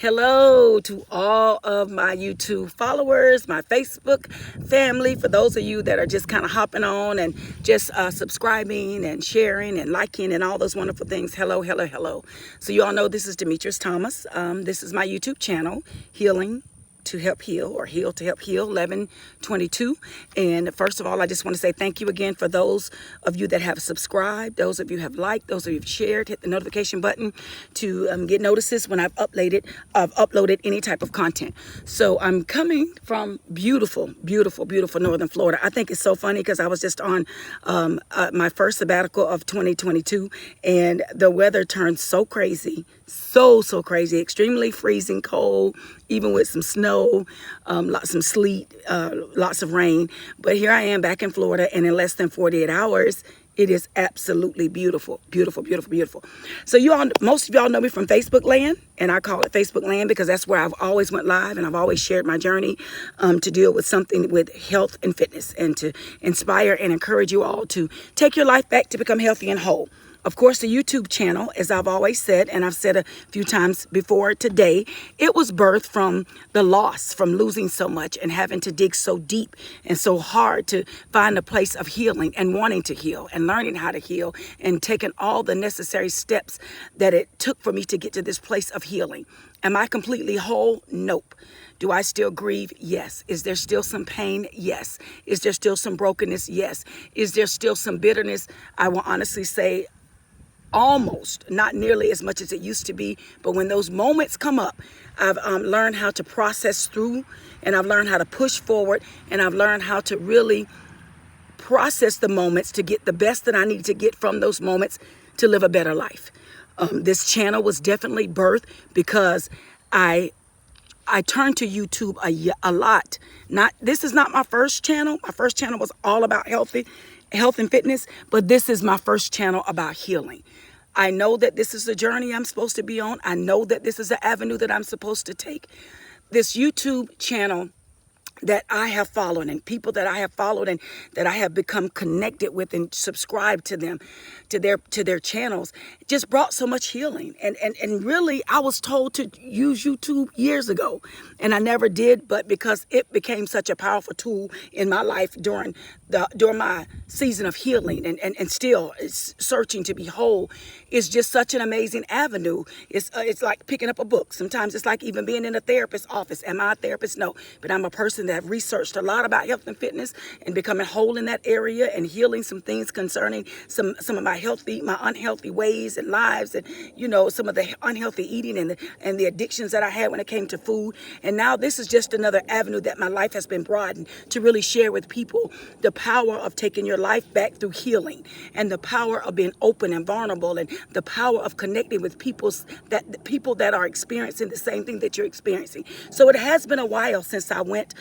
Hello to all of my YouTube followers, my Facebook family, for those of you that are just kind of hopping on and just subscribing and sharing and liking and all those wonderful things. Hello, hello, hello. So you all know this is Demetrius Thomas. This is my YouTube channel, Healing to Help Heal, or Heal to Help Heal 1122. And first of all, I just want to say thank you again for those of you that have subscribed, those of you have liked, those of you have shared. Hit the notification button to get notices when I've uploaded any type of content. So I'm coming from beautiful northern Florida. I think it's so funny because I was just on my first sabbatical of 2022, and the weather turned so crazy, so crazy, extremely freezing cold, even with some snow, some sleet, lots of rain. But here I am back in Florida, and in less than 48 hours, it is absolutely beautiful, beautiful, beautiful, beautiful. So most of y'all know me from Facebook land, and I call it Facebook land because that's where I've always went live, and I've always shared my journey to deal with something with health and fitness, and to inspire and encourage you all to take your life back to become healthy and whole. Of course, the YouTube channel, as I've always said, and I've said a few times before today, it was birthed from the loss, from losing so much and having to dig so deep and so hard to find a place of healing and wanting to heal and learning how to heal and taking all the necessary steps that it took for me to get to this place of healing. Am I completely whole? Nope. Do I still grieve? Yes. Is there still some pain? Yes. Is there still some brokenness? Yes. Is there still some bitterness? I will honestly say, almost, not nearly as much as it used to be. But when those moments come up, I've learned how to process through, and I've learned how to push forward, and I've learned how to really process the moments to get the best that I need to get from those moments to live a better life. This channel was definitely birthed because I turned to YouTube a lot. This is not my first channel. My first channel was all about health and fitness, but this is my first channel about healing. I know that this is the journey I'm supposed to be on. I know that this is the avenue that I'm supposed to take. This YouTube channel that I have followed, and people that I have followed and that I have become connected with and subscribed to them, to their channels, just brought so much healing. And really, I was told to use YouTube years ago, and I never did, but because it became such a powerful tool in my life during my season of healing and still searching to be whole, is just such an amazing avenue. It's like picking up a book. Sometimes it's like even being in a therapist's office. Am I a therapist? No, but I'm a person that have researched a lot about health and fitness and becoming whole in that area and healing some things concerning some of my unhealthy ways and lives, and some of the unhealthy eating and the addictions that I had when it came to food. And now this is just another avenue that my life has been broadened to really share with people the power of taking your life back through healing, and the power of being open and vulnerable, and the power of connecting with people that are experiencing the same thing that you're experiencing. So it has been a while since I went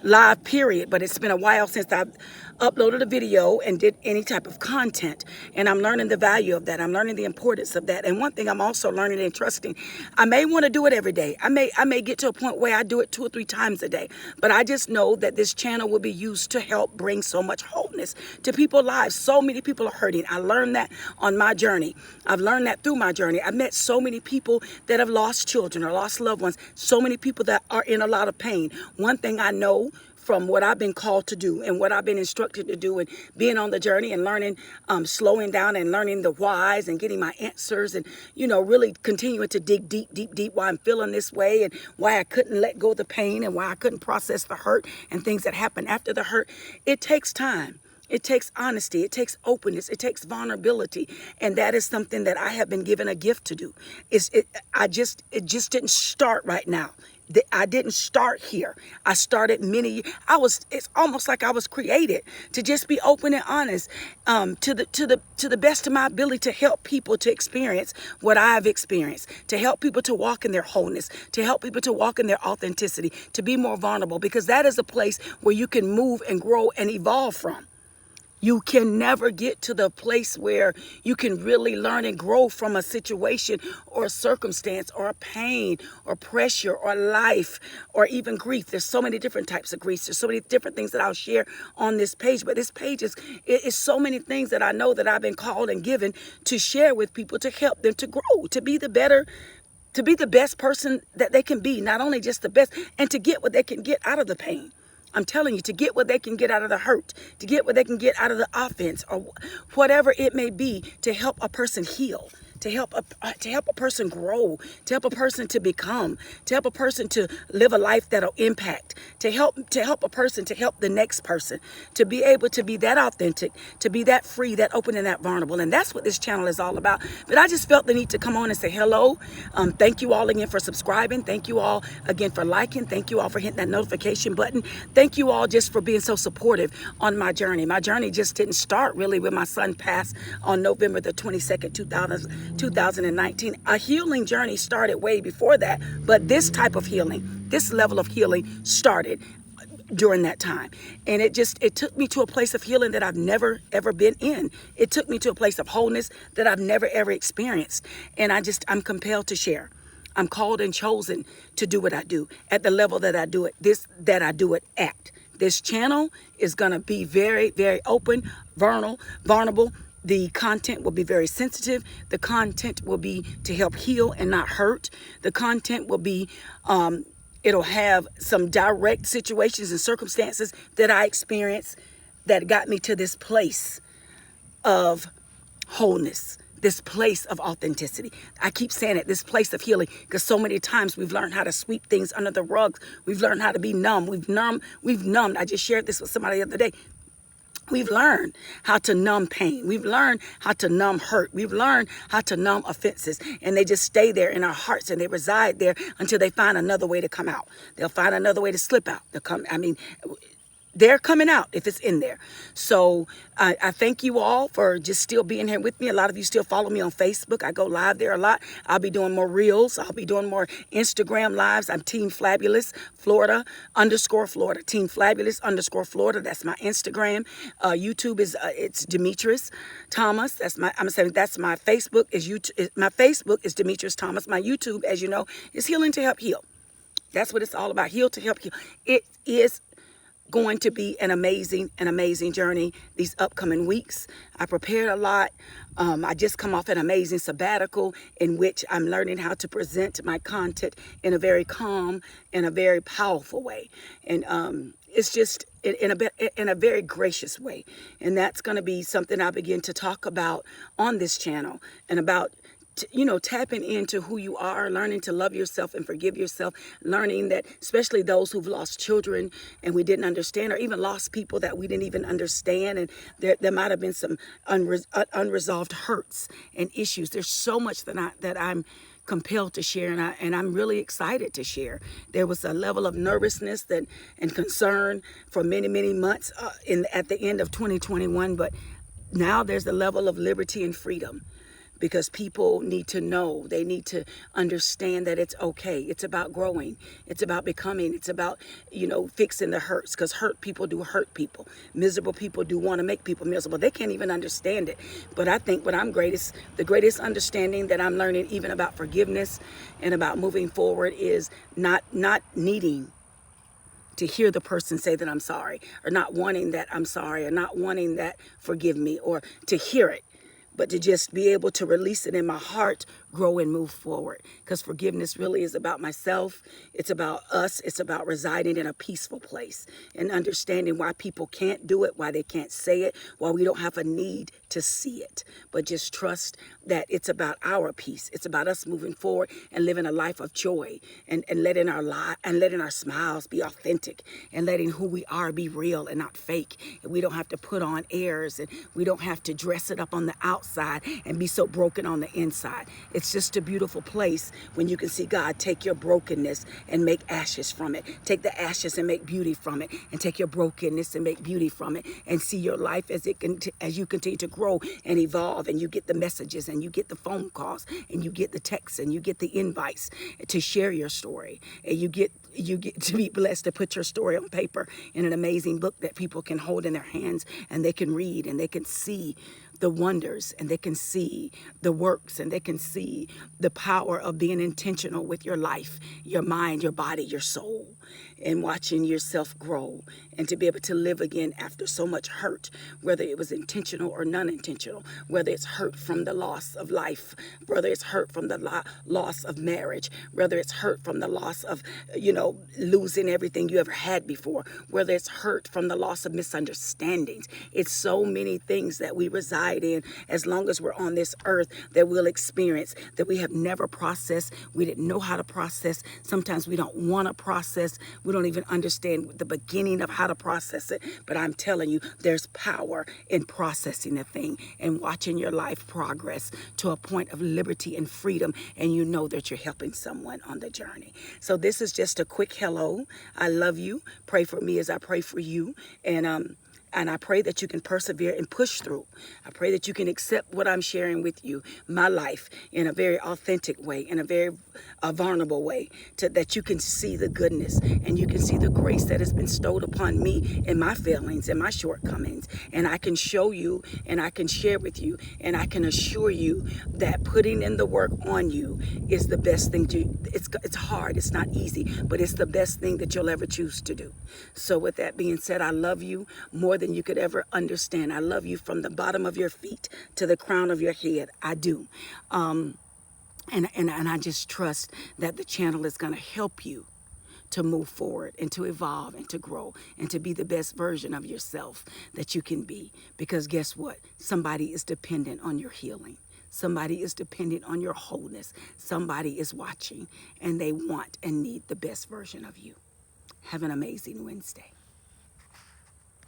live, period, but it's been a while since I've uploaded a video and did any type of content, and I'm learning the value of that. I'm learning the importance of that. And one thing I'm also learning and trusting, I may want to do it every day. I may get to a point where I do it 2 or 3 times a day, but I just know that this channel will be used to help bring so much wholeness to people's lives. So many people are hurting. I learned that on my journey. I've learned that through my journey. I've met so many people that have lost children or lost loved ones, so many people that are in a lot of pain. One thing I know from what I've been called to do and what I've been instructed to do, and being on the journey and learning, slowing down and learning the whys and getting my answers, and really continuing to dig deep why I'm feeling this way, and why I couldn't let go of the pain, and why I couldn't process the hurt and things that happened after the hurt. It takes time. It takes honesty. It takes openness. It takes vulnerability. And that is something that I have been given a gift to do. It just didn't start right now. I didn't start here. I started it's almost like I was created to just be open and honest, to the best of my ability, to help people to experience what I've experienced, to help people to walk in their wholeness, to help people to walk in their authenticity, to be more vulnerable, because that is a place where you can move and grow and evolve from. You can never get to the place where you can really learn and grow from a situation or a circumstance or a pain or pressure or life or even grief. There's so many different types of grief. There's so many different things that I'll share on this page. But this page is so many things that I know that I've been called and given to share with people, to help them to grow, to be the better to be the best person that they can be, not only just the best, and to get what they can get out of the pain. I'm telling you, to get what they can get out of the hurt, to get what they can get out of the offense, or whatever it may be, to help a person heal, to help a person grow, to help a person to become, to help a person to live a life that'll impact, to help a person to help the next person, to be able to be that authentic, to be that free, that open, and that vulnerable. And that's what this channel is all about. But I just felt the need to come on and say hello. Thank you all again for subscribing. Thank you all again for liking. Thank you all for hitting that notification button. Thank you all just for being so supportive on my journey. My journey just didn't start really when my son passed on November the 22nd, 2019. A healing journey started way before that, but this type of healing, this level of healing started during that time. And it took me to a place of healing that I've never ever been in. It took me to a place of wholeness that I've never ever experienced. And I'm compelled to share. I'm called and chosen to do what I do at the level that I do it, at. This channel is going to be very, very open, vulnerable. The content will be very sensitive. The content will be to help heal and not hurt. The content will be, it'll have some direct situations and circumstances that I experienced that got me to this place of wholeness, this place of authenticity. I keep saying it, this place of healing, because so many times we've learned how to sweep things under the rugs. We've learned how to be numb. We've numbed. I just shared this with somebody the other day. We've learned how to numb pain. We've learned how to numb hurt. We've learned how to numb offenses. And they just stay there in our hearts and they reside there until they find another way to come out. They'll find another way to slip out. They're coming out if it's in there. So I thank you all for just still being here with me. A lot of you still follow me on Facebook. I go live there a lot. I'll be doing more reels. I'll be doing more Instagram lives. I'm Team Flabulous Florida _Florida. Team Flabulous _Florida. That's my Instagram. YouTube is it's Demetrius Thomas. That's my Facebook is YouTube. My Facebook is Demetrius Thomas. My YouTube, as you know, is Healing to Help Heal. That's what it's all about. Heal to Help Heal. It is going to be an amazing journey these upcoming weeks. I prepared a lot. I just come off an amazing sabbatical in which I'm learning how to present my content in a very calm and a very powerful way. And it's just in a very gracious way. And that's going to be something I begin to talk about on this channel, and about tapping into who you are, learning to love yourself and forgive yourself, learning that especially those who've lost children and we didn't understand, or even lost people that we didn't even understand, and there might have been some unresolved hurts and issues. There's so much that I'm compelled to share, and I'm really excited to share. There was a level of nervousness and concern for many months at the end of 2021, but now there's a level of liberty and freedom. Because people need to know, they need to understand that it's okay. It's about growing. It's about becoming. It's about, fixing the hurts. Because hurt people do hurt people. Miserable people do want to make people miserable. They can't even understand it. But I think the greatest understanding that I'm learning even about forgiveness and about moving forward is not needing to hear the person say that I'm sorry, or not wanting that I'm sorry, or not wanting that forgive me, or to hear it, but to just be able to release it in my heart, grow and move forward. Because forgiveness really is about myself. It's about us. It's about residing in a peaceful place and understanding why people can't do it, why they can't say it, why we don't have a need to see it, but just trust that it's about our peace. It's about us moving forward and living a life of joy, and letting our smiles be authentic, and letting who we are be real and not fake. And we don't have to put on airs, and we don't have to dress it up on the outside and be so broken on the inside. It's just a beautiful place when you can see God take your brokenness and make ashes from it. Take the ashes and make beauty from it, and take your brokenness and make beauty from it, and see your life as you continue to grow and evolve, and you get the messages, and you get the phone calls, and you get the texts, and you get the invites to share your story, and you get to be blessed to put your story on paper in an amazing book that people can hold in their hands, and they can read, and they can see the wonders, and they can see the works, and they can see the power of being intentional with your life, your mind, your body, your soul. and watching yourself grow and to be able to live again after so much hurt, whether it was intentional or non-intentional, whether it's hurt from the loss of life, whether it's hurt from the loss of marriage, whether it's hurt from the loss of, losing everything you ever had before, whether it's hurt from the loss of misunderstandings. It's so many things that we reside in as long as we're on this earth that we'll experience that we have never processed. We didn't know how to process. Sometimes we don't want to process. We don't even understand the beginning of how to process it. But I'm telling you, there's power in processing a thing and watching your life progress to a point of liberty and freedom. And you know that you're helping someone on the journey. So this is just a quick hello. I love you. Pray for me as I pray for you. And I pray that you can persevere and push through. I pray that you can accept what I'm sharing with you, my life, in a very authentic way, in a very vulnerable way, that you can see the goodness and you can see the grace that has been bestowed upon me and my failings and my shortcomings. And I can show you and I can share with you and I can assure you that putting in the work on you is the best thing to. It's hard, it's not easy, but it's the best thing that you'll ever choose to do. So with that being said, I love you more than you could ever understand. I love you from the bottom of your feet to the crown of your head. I do. And I just trust that the channel is going to help you to move forward and to evolve and to grow and to be the best version of yourself that you can be. Because guess what? Somebody is dependent on your healing. Somebody is dependent on your wholeness. Somebody is watching and they want and need the best version of you. Have an amazing Wednesday.